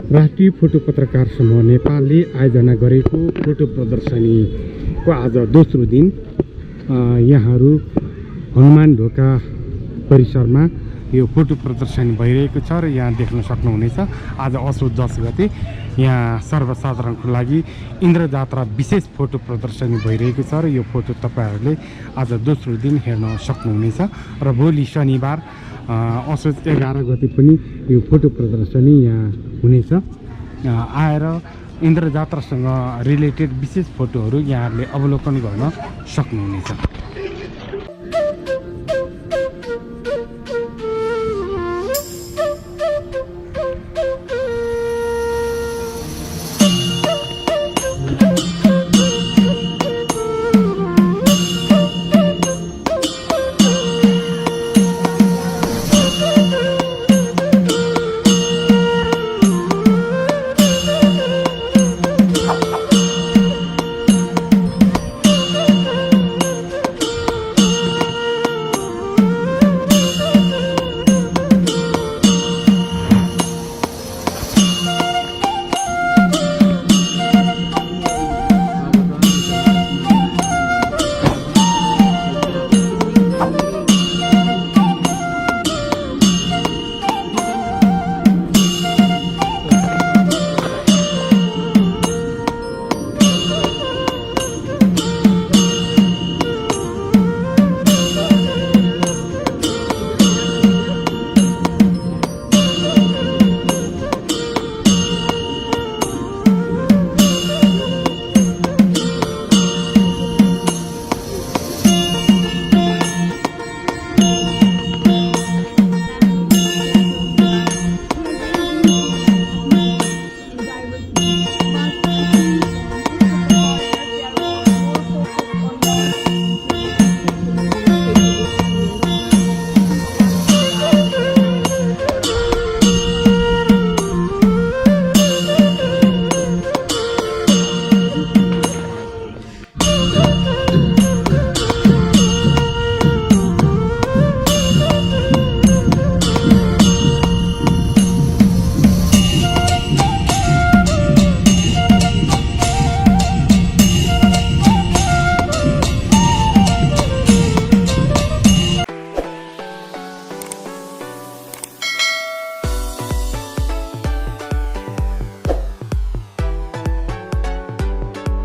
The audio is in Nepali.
राष्ट्रिय फोटो पत्रकार समूह नेपालले आयोजना गरेको फोटो प्रदर्शनीको आज दोस्रो दिन यहाँहरू हनुमान ढोका परिसरमा यो फोटो प्रदर्शनी भइरहेको छ र यहाँ देख्न सक्नुहुनेछ। आज असोज 10 गते यहाँ सर्वसाधारणको लागि इन्द्रजात्रा विशेष फोटो प्रदर्शनी भइरहेको छ र यो फोटो तपाईहरूले आज दोस्रो दिन हेर्न सक्नुहुनेछ र भोलि शनिबार असोज 11 गते पनि यो फोटो प्रदर्शनी यहाँ हुनेछ। आएर इन्द्रजात्रासँग रिलेटेड विशेष फोटोहरू यहाँहरूले अवलोकन गर्न सक्नुहुनेछ।